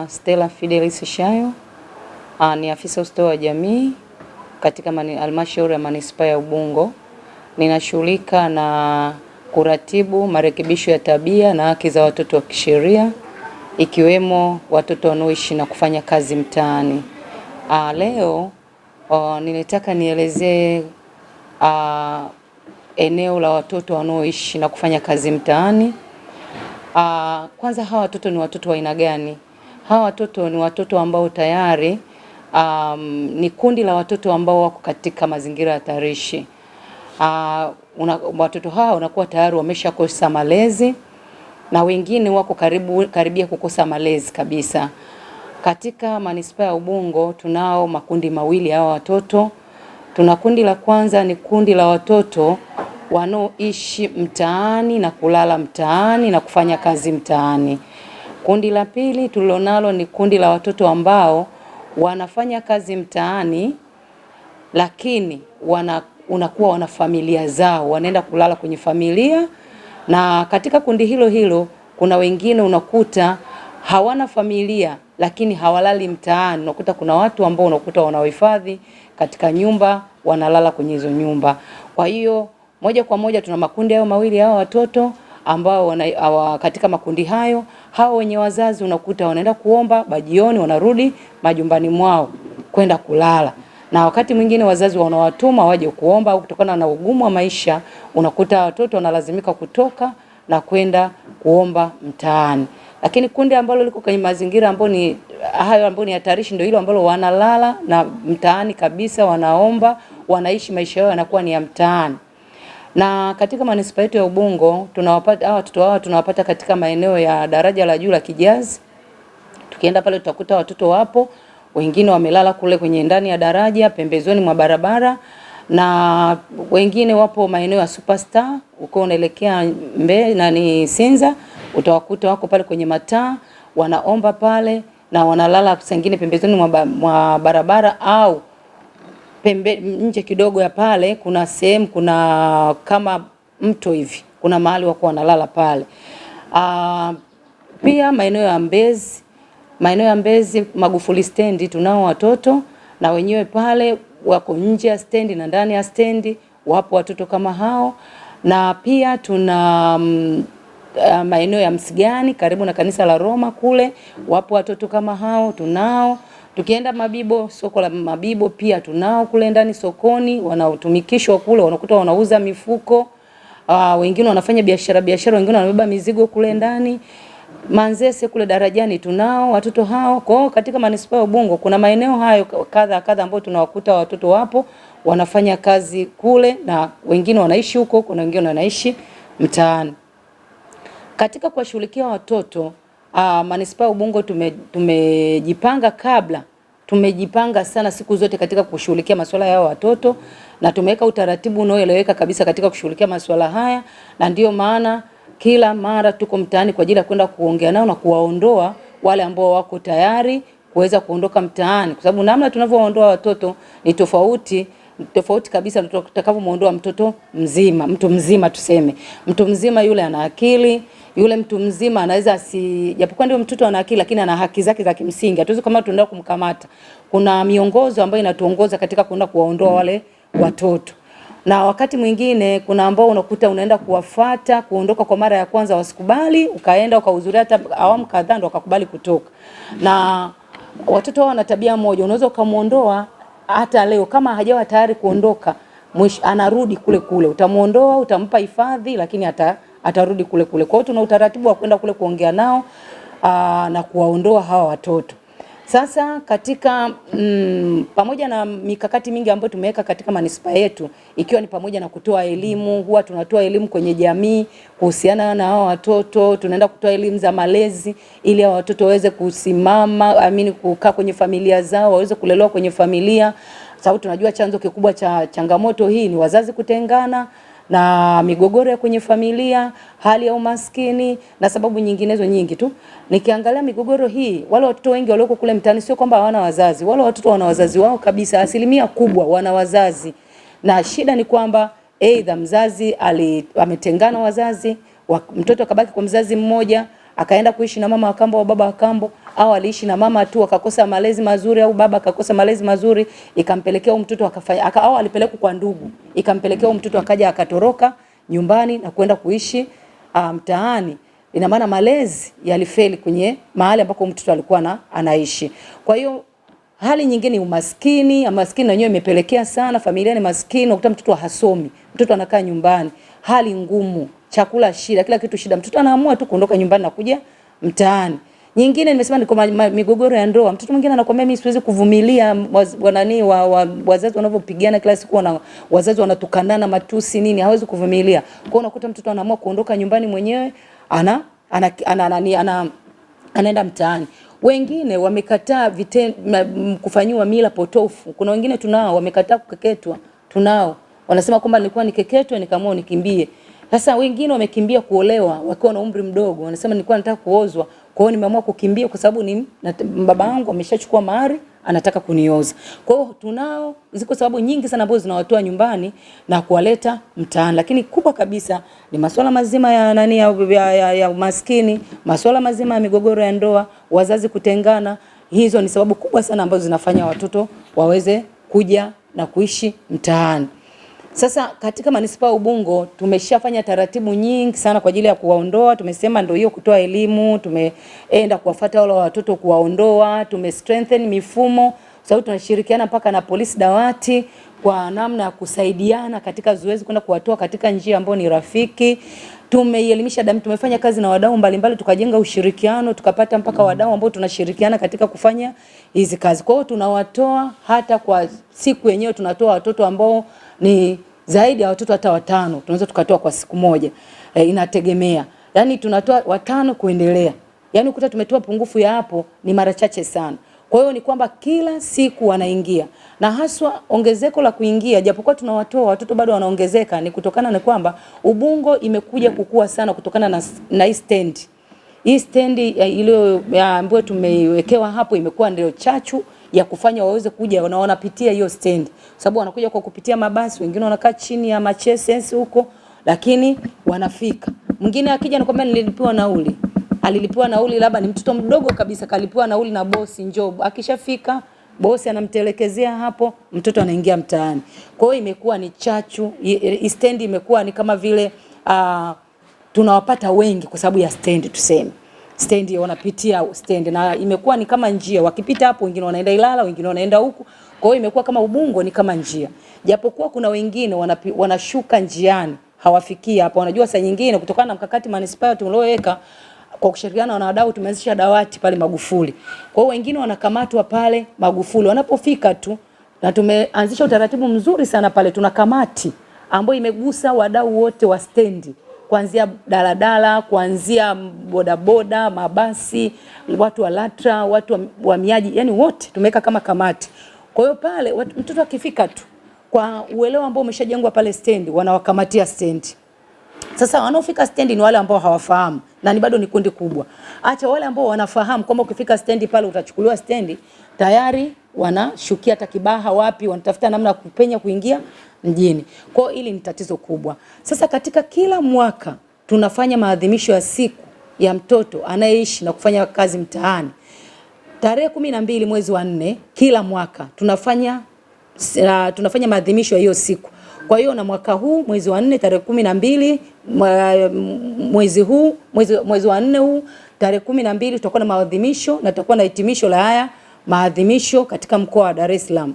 Stella Fidelis Shayo, ni afisa ustawi wa jamii katika halmashauri ya manispaa ya Ubungo. Ninashughulika na kuratibu marekebisho ya tabia na haki za watoto wa kisheria, ikiwemo watoto wanaoishi na kufanya kazi mtaani. Leo ninataka nielezee eneo la watoto wanaoishi na kufanya kazi mtaani. Kwanza, hawa watoto ni watoto wa aina gani? Hawa watoto ni watoto ambao tayari ni kundi la watoto ambao wako katika mazingira hatarishi. Watoto hawa wanakuwa tayari wameshakosa malezi na wengine wako karibia kukosa malezi kabisa. Katika manispaa ya Ubungo tunao makundi mawili hawa watoto. Tuna kundi la kwanza, ni kundi la watoto wanaoishi mtaani na kulala mtaani na kufanya kazi mtaani. Kundi la pili tulilonalo ni kundi la watoto ambao wanafanya kazi mtaani, lakini unakuwa wana familia zao, wanaenda kulala kwenye familia. Na katika kundi hilo kuna wengine unakuta hawana familia lakini hawalali mtaani. Unakuta kuna watu ambao unakuta wanawahifadhi katika nyumba, wanalala kwenye hizo nyumba. Kwa hiyo moja kwa moja tuna makundi hayo mawili hao watoto ambao katika makundi hayo, hao wenye wazazi unakuta wanaenda kuomba bajioni, wanarudi majumbani mwao kwenda kulala. Na wakati mwingine wazazi wanawatuma waje kuomba, au kutokana na ugumu wa maisha unakuta watoto wanalazimika kutoka na kwenda kuomba mtaani. Lakini kundi ambalo liko kwenye mazingira ambao ni hayo ambao ni hatarishi ndio hilo ambalo wanalala na mtaani kabisa, wanaomba, wanaishi maisha yao yanakuwa ni ya mtaani. Na katika manispaa yetu ya Ubungo tunawapata watoto hao, tunawapata katika maeneo ya daraja la juu la Kijazi. Tukienda pale tutakuta watoto wapo, wengine wamelala kule kwenye ndani ya daraja pembezoni mwa barabara, na wengine wapo maeneo ya Superstar uko unaelekea ni Sinza, utawakuta wako pale kwenye mataa wanaomba pale na wanalala sengine pembezoni mwa barabara, au nje kidogo ya pale kuna sehemu, kuna kama mto hivi, kuna mahali wako wanalala pale. Pia maeneo ya Mbezi Magufuli stendi tunao watoto, na wenyewe pale wako nje ya stendi na ndani ya stendi wapo watoto kama hao. Na pia tuna maeneo ya Msigani karibu na kanisa la Roma kule wapo watoto kama hao tunao. Tukienda Mabibo, soko la Mabibo pia tunao kule ndani sokoni, wanaotumikishwa kule, wanakuta wanauza mifuko. Wengine wanafanya biashara, wengine wanabeba mizigo kule ndani. Manzese kule darajani tunao watoto hao. Kwa katika manispaa ya Ubungo kuna maeneo hayo kadha ambayo tunawakuta watoto wapo wanafanya kazi kule, na wengine wanaishi huko, kuna wengine wanaishi mtaani. Katika kuwashughulikia watoto manispaa ya Ubungo tumejipanga sana siku zote katika kushughulikia masuala ya watoto, na tumeweka utaratibu unaoeleweka kabisa katika kushughulikia masuala haya, na ndio maana kila mara tuko mtaani kwa ajili ya kwenda kuongea nao na kuwaondoa wale ambao wako tayari kuweza kuondoka mtaani, kwa sababu namna tunavyoondoa watoto ni tofauti kabisa na tutakavyomuondoa mtu mzima. Tuseme mtu mzima yule ana akili, yule mtu mzima anaweza japokuwa ndio mtoto ana akili lakini ana haki zake za kimsingi. Hatuwezi kama tunaenda kumkamata. Kuna miongozo ambayo inatuongoza katika kwenda kuwaondoa wale watoto. Na wakati mwingine kuna ambao unakuta unaenda kuwafuata kuondoka kwa mara ya kwanza wasikubali, ukaenda ukahudhuria hata awamu kadhaa ndio wakakubali kutoka. Na watoto hao wana tabia moja, unaweza ukamuondoa hata leo kama hajawa tayari kuondoka, anarudi kule. Utamuondoa, utampa hifadhi lakini atarudi kule. Kwa hiyo tuna utaratibu wa kwenda kule kuongea nao na kuwaondoa hawa watoto. Sasa katika pamoja na mikakati mingi ambayo tumeweka katika manispaa yetu, ikiwa ni pamoja na kutoa elimu, huwa tunatoa elimu kwenye jamii kuhusiana na hao watoto. Tunaenda kutoa elimu za malezi ili hao watoto waweze kusimama, kukaa kwenye familia zao, waweze kulelewa kwenye familia, sababu tunajua chanzo kikubwa cha changamoto hii ni wazazi kutengana na migogoro ya kwenye familia, hali ya umaskini na sababu nyinginezo nyingi tu. Nikiangalia migogoro hii, wale watoto wengi walioko kule mtaani sio kwamba hawana wazazi. Wale watoto wana wazazi wao kabisa, asilimia kubwa wana wazazi. Na shida ni kwamba aidha mzazi ametengana wazazi, mtoto akabaki kwa mzazi mmoja, akaenda kuishi na mama wa kambo au baba wa kambo, au aliishi na mama tu akakosa malezi mazuri, au baba akakosa malezi mazuri ikampelekea mtoto akafanya, au alipelekwa kwa ndugu ikampelekea mtoto akaja akatoroka nyumbani na kwenda kuishi mtaani. Ina maana malezi yalifeli kwenye mahali ambako mtoto alikuwa anaishi. Kwa hiyo hali nyingine ni umaskini. Maskini na yenyewe imepelekea sana, familia ni maskini, ukuta mtoto hasomi, mtoto anakaa nyumbani, hali ngumu, chakula shida, kila kitu shida, mtoto anaamua tu kuondoka nyumbani na kuja mtaani. Nyingine nimesema ni kwa migogoro ya ndoa. Mtoto mwingine anakuambia mimi siwezi kuvumilia wazazi wanavyopigana kila siku, wazazi wanatukanana matusi nini, hawezi kuvumilia. Kwa hiyo unakuta mtoto anaamua kuondoka nyumbani mwenyewe, anaenda mtaani. Wengine wamekataa kufanywa mila potofu. Kuna wengine tunao wamekataa kukeketwa. Tunao wanasema kwamba nilikuwa nikeketwe nikaamua nikimbie. Sasa wengine wamekimbia kuolewa wakiwa na umri mdogo. Wanasema nilikuwa nataka kuozwa, kwa hiyo nimeamua kukimbia kwa sababu baba yangu ameshachukua mahari, anataka kunioza. Kwa hiyo tunao, ziko sababu nyingi sana ambazo zinawatoa nyumbani na kuwaleta mtaani. Lakini kubwa kabisa ni masuala mazima ya umaskini, masuala mazima ya migogoro ya ndoa, wazazi kutengana. Hizo ni sababu kubwa sana ambazo zinafanya watoto waweze kuja na kuishi mtaani. Sasa katika manispaa Ubungo tumeshafanya taratibu nyingi sana kwa ajili ya kuwaondoa. Tumesema ndio hiyo, kutoa elimu, tumeenda kuwafuata wale watoto kuwaondoa, strengthen mifumo, sababu tunashirikiana mpaka na polisi dawati kwa namna ya kusaidiana katika zoezi kwenda kuwatoa katika njia ambayo ni rafiki. Tumeielimisha jamii, tumefanya kazi na wadau mbalimbali, tukajenga ushirikiano, tukapata mpaka wadau ambao tunashirikiana katika kufanya hizi kazi. Kwa hiyo tunawatoa hata kwa siku yenyewe, tunatoa watoto ambao ni zaidi ya watoto hata 5. Tunaweza tukatoa kwa siku moja. Inategemea. Yaani tunatoa 5 kuendelea. Yaani ukuta tumetoa pungufu ya hapo ni mara chache sana. Kwa hiyo ni kwamba kila siku wanaingia. Na haswa ongezeko la kuingia, japokuwa tunawatoa watoto bado wanaongezeka, ni kutokana na kwamba Ubungo imekuja kukua sana kutokana na hii stand. Hii stand ile ambayo tumeiwekewa hapo imekuwa ndio chachu ya kufanya waweze kuja na wanapitia hiyo stand. Sababu wanakuja kwa kupitia mabasi, wengine wanakaa chini ya macheses huko, lakini wanafika. Mwingine akija anakuambia nililipiwa nauli. Alilipiwa nauli, labda ni mtoto mdogo kabisa kalipiwa nauli na bosi njoo. Akishafika bosi anamtelekezea hapo, mtoto anaingia mtaani. Kwa hiyo imekuwa ni chachu, stand imekuwa ni kama vile tunawapata wengi kwa sababu ya stand tuseme. Stand wanapitia stand na imekuwa ni kama njia, wakipita hapo wengine wanaenda Ilala, wengine wanaenda huku. Kwa hiyo imekuwa kama Ubungo ni kama njia. Japokuwa kuna wengine wanashuka njiani, hawafikii hapo. Wanajua saa nyingine kutokana na mkakati manispaa tulioweka kwa kushirikiana na wadau tumeanzisha dawati pale Magufuli. Kwa hiyo wengine wanakamatwa pale Magufuli. Wanapofika tu na tumeanzisha utaratibu mzuri sana pale, tuna kamati ambayo imegusa wadau wote wa stendi. Kuanzia daladala, kuanzia bodaboda, mabasi, watu wa LATRA, watu wa miaji, yani wote tumeweka kama kamati. Kwa hiyo pale mtoto akifika tu kwa uelewa ambao umeshajengwa pale stendi, wanawakamatia stendi. Sasa wanaofika stendi ni wale ambao hawafahamu na ni bado ni kundi kubwa. Acha wale ambao wanafahamu kwamba ukifika stendi pale utachukuliwa stendi, tayari wanashukia hata Kibaha wapi, wanatafuta namna ya kupenya kuingia mjini. Kwa hiyo hili ni tatizo kubwa. Sasa katika kila mwaka tunafanya maadhimisho ya siku ya mtoto anayeishi na kufanya kazi mtaani. Tarehe 12 mwezi wa 4 kila mwaka tunafanya maadhimisho ya hiyo siku. Kwa hiyo na mwaka huu mwezi wa 4 tarehe 12 mwezi wa 4 huu tarehe 12 tutakuwa na maadhimisho na tutakuwa na hitimisho la haya maadhimisho katika mkoa wa Dar es Salaam.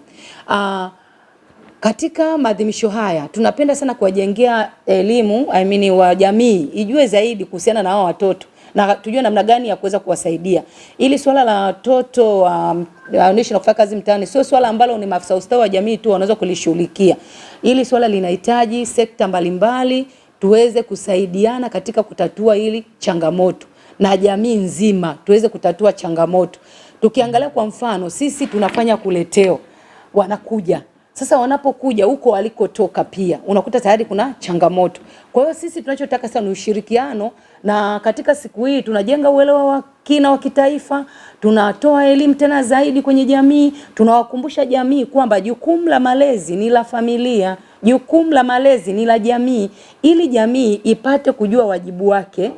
Katika maadhimisho haya tunapenda sana kuwajengea elimu wa jamii ijue zaidi kuhusiana na hao watoto na tujue namna gani ya kuweza kuwasaidia. Ili swala la watoto waoneshe na kufanya kazi mtaani sio swala ambalo ni maafisa ustawi wa jamii tu wanaweza kulishughulikia. Ili swala linahitaji sekta mbalimbali tuweze kusaidiana katika kutatua hili changamoto na jamii nzima tuweze kutatua changamoto. Tukiangalia kwa mfano sisi tunafanya kuleteo, wanakuja. Sasa wanapokuja huko walikotoka pia unakuta tayari kuna changamoto. Kwa hiyo sisi tunachotaka sana ni ushirikiano, na katika siku hii tunajenga uelewa wa kina wa kitaifa, tunatoa elimu tena zaidi kwenye jamii, tunawakumbusha jamii kwamba jukumu la malezi ni la familia, jukumu la malezi ni la jamii, ili jamii ipate kujua wajibu wake,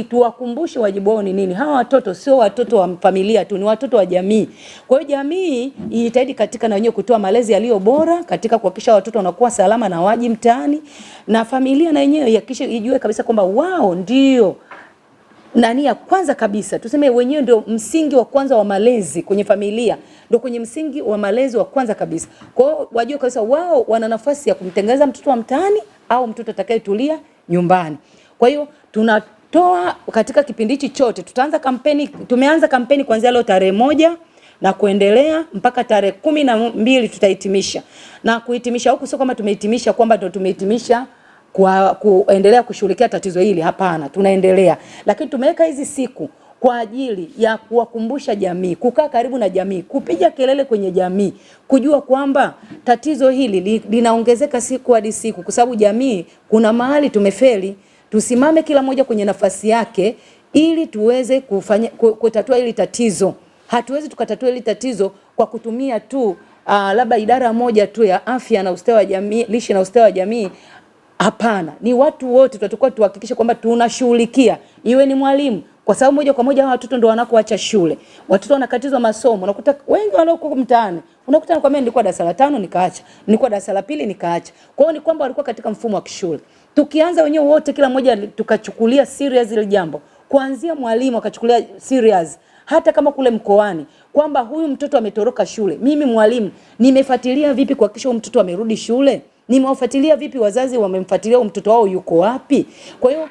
tuwakumbushe wajibu wao ni nini. Hawa watoto sio watoto wa familia tu, ni watoto wa jamii. Kwa hiyo jamii ijitahidi katika na wenyewe kutoa malezi yaliyo bora katika kuhakikisha watoto wanakuwa salama na waji mtaani, na familia na wenyewe ihakikishe ijue kabisa kwamba wao ndio nani ya kwanza kabisa, tuseme wenyewe ndio msingi wa kwanza wa malezi kwenye familia, ndio kwenye msingi wa malezi wa kwanza kabisa. Kwa hiyo wajue kabisa wao wana nafasi ya kumtengeneza mtoto wa mtaani au mtoto atakayetulia nyumbani. Kwa hiyo tunatoa katika kipindi hichi chote, tutaanza kampeni, tumeanza kampeni kuanzia leo tarehe 1 na kuendelea mpaka tarehe 12 tutahitimisha. Na kuhitimisha huku sio kama tumehitimisha kwamba ndio tumehitimisha kwa kuendelea kushughulikia tatizo hili, hapana, tunaendelea. Lakini tumeweka hizi siku kwa ajili ya kuwakumbusha jamii, kukaa karibu na jamii, kupiga kelele kwenye jamii, kujua kwamba tatizo hili linaongezeka siku hadi siku, kwa sababu jamii kuna mahali tumefeli. Tusimame kila mmoja kwenye nafasi yake ili tuweze kutatua hili tatizo. Hatuwezi tukatatua hili tatizo kwa kutumia tu labda idara moja tu ya afya na ustawi wa jamii, lishe na ustawi wa jamii. Hapana, ni watu wote tutakuwa tuhakikishe kwamba tunashughulikia, iwe ni mwalimu, kwa sababu moja kwa moja hawa watoto ndio wanakoacha shule. Watoto wanakatizwa masomo, unakuta wengi wanaokuwa mtaani, unakuta kwa mimi nilikuwa darasa la 5 nikaacha, nilikuwa darasa la 2 nikaacha. Kwa hiyo ni kwamba walikuwa katika mfumo wa kishule. Tukianza wenyewe wote kila mmoja tukachukulia serious ile jambo, kuanzia mwalimu akachukulia serious, hata kama kule mkoani kwamba huyu mtoto ametoroka shule, mimi mwalimu nimefuatilia vipi kuhakikisha huyu mtoto amerudi shule? Nimewafuatilia vipi wazazi wamemfuatilia mtoto wao yuko wapi? Kwa hiyo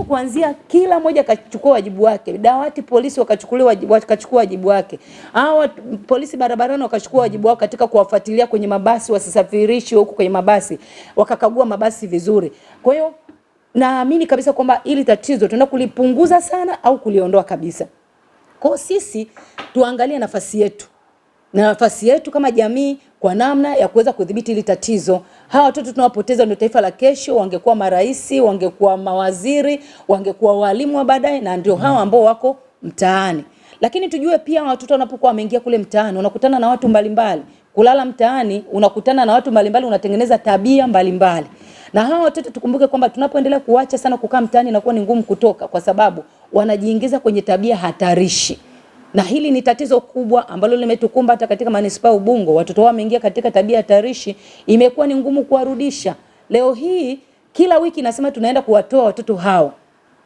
kuanzia kila mmoja akachukua wajibu wake. Dawati polisi wakachukua wajibu wake. Hao polisi barabarani wakachukua wajibu wao katika kuwafuatilia kwenye mabasi wasisafirishi huko kwenye mabasi. Wakakagua mabasi vizuri. Kwa hiyo naamini kabisa kwamba ili tatizo tunaenda kulipunguza sana au kuliondoa kabisa. Kwa sisi tuangalie nafasi yetu. Na nafasi yetu kama jamii kwa namna ya kuweza kudhibiti hili tatizo. Hawa watoto tunawapoteza ndio taifa la kesho, wangekuwa marais, wangekuwa mawaziri, wangekuwa walimu wa baadaye, na ndio hawa ambao wako mtaani. Lakini tujue pia watoto wanapokuwa wameingia kule mtaani, unakutana na watu mbalimbali. Kulala mtaani, unakutana na watu mbalimbali, unatengeneza tabia mbalimbali. Na hawa watoto tukumbuke kwamba tunapoendelea kuacha sana kukaa mtaani inakuwa ni ngumu kutoka, kwa sababu wanajiingiza kwenye tabia hatarishi. Na hili ni tatizo kubwa ambalo limetukumba hata katika manispaa Ubungo. Watoto wao wameingia katika tabia hatarishi, imekuwa ni ngumu kuwarudisha. Leo hii kila wiki nasema tunaenda kuwatoa watoto hawa.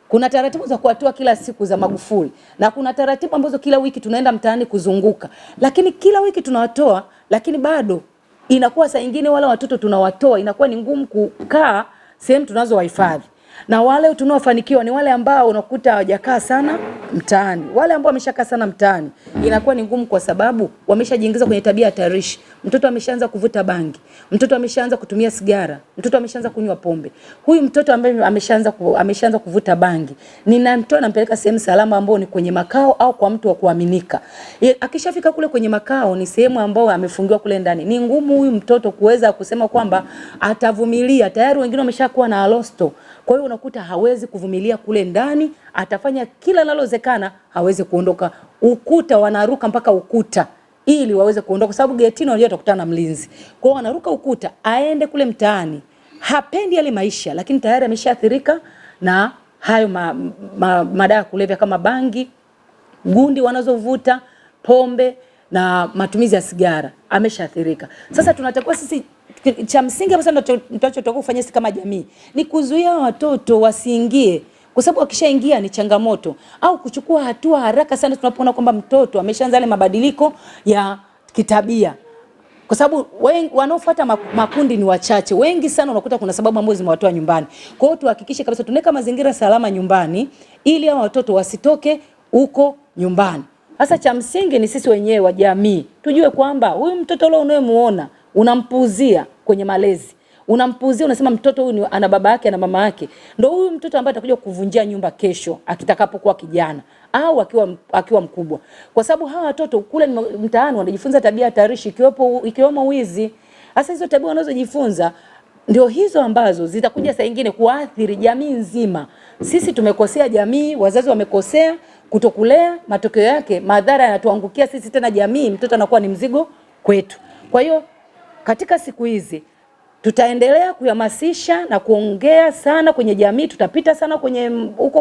Kuna taratibu za kuwatoa kila siku za Magufuli, na kuna taratibu ambazo kila wiki tunaenda mtaani kuzunguka. Lakini kila wiki tunawatoa, lakini bado inakuwa saa nyingine wala watoto tunawatoa inakuwa ni ngumu kukaa sehemu tunazowahifadhi. Na wale tunaofanikiwa ni wale ambao unakuta hawajakaa sana mtaani. Wale ambao wameshakaa sana mtaani inakuwa ni ngumu, kwa sababu wameshajiingiza kwenye tabia hatarishi. Mtoto ameshaanza kuvuta bangi, mtoto ameshaanza kutumia sigara, mtoto ameshaanza kunywa pombe. Huyu mtoto ambaye ameshaanza kuvuta bangi, ninamtoa nampeleka sehemu salama ambao ni kwenye makao au kwa mtu wa kuaminika. Akishafika kule kwenye makao, ni sehemu ambao amefungiwa kule ndani. Ni ngumu huyu mtoto kuweza kusema kwamba atavumilia. Tayari wengine wameshakuwa na alosto. Kwa hiyo unakuta hawezi kuvumilia kule ndani, atafanya kila linalowezekana hawezi kuondoka. Ukuta wanaruka mpaka ukuta ili waweze kuondoka, kwa sababu getini wao watakutana na mlinzi. Kwa hiyo wanaruka ukuta aende kule mtaani. Hapendi yale maisha, lakini tayari ameshaathirika na hayo madawa kulevya kama bangi, gundi wanazovuta, pombe na matumizi ya sigara. Ameshaathirika. Sasa tunatakiwa sisi, cha msingi hapa sana tunachotaka kufanya sisi kama jamii ni kuzuia watoto wasiingie, kwa sababu wakishaingia ni changamoto, au kuchukua hatua haraka sana tunapoona kwamba mtoto ameshaanza ile mabadiliko ya kitabia, kwa sababu wanaofuata makundi ni wachache. Wengi sana unakuta kuna sababu ambazo zimewatoa nyumbani. Kwa hiyo tuhakikishe kabisa tunaweka mazingira salama nyumbani ili hao watoto wasitoke huko nyumbani. Sasa cha msingi ni sisi wenyewe wa jamii tujue kwamba huyu mtoto leo unayemuona unampuuzia kwenye malezi, unampuuzia, unasema mtoto huyu ana baba yake na mama yake, ndio huyu mtoto ambaye atakuja kuvunjia nyumba kesho akitakapokuwa kijana au akiwa mkubwa. Kwa sababu hawa watoto kule mtaani wanajifunza tabia hatarishi, ikiwemo wizi. Sasa hizo tabia wanazojifunza ndio hizo ambazo zitakuja saa nyingine kuathiri jamii nzima. Sisi tumekosea jamii, wazazi wamekosea, kutokulea, matokeo yake madhara yanatuangukia sisi, tena jamii, mtoto anakuwa ni mzigo kwetu. Kwa hiyo katika siku hizi tutaendelea kuhamasisha na kuongea sana kwenye jamii. Tutapita sana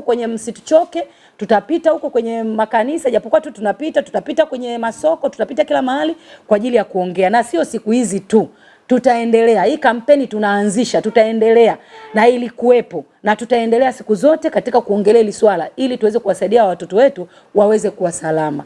kwenye msituchoke, tutapita huko kwenye makanisa, japokuwa tu tutapita kwenye masoko, tutapita kila mahali kwa ajili ya kuongea. Na sio siku hizi tu, tutaendelea. Hii kampeni tunaanzisha, tutaendelea na ilikuwepo na tutaendelea siku zote katika kuongelea hili swala ili tuweze kuwasaidia watoto wetu waweze kuwa salama.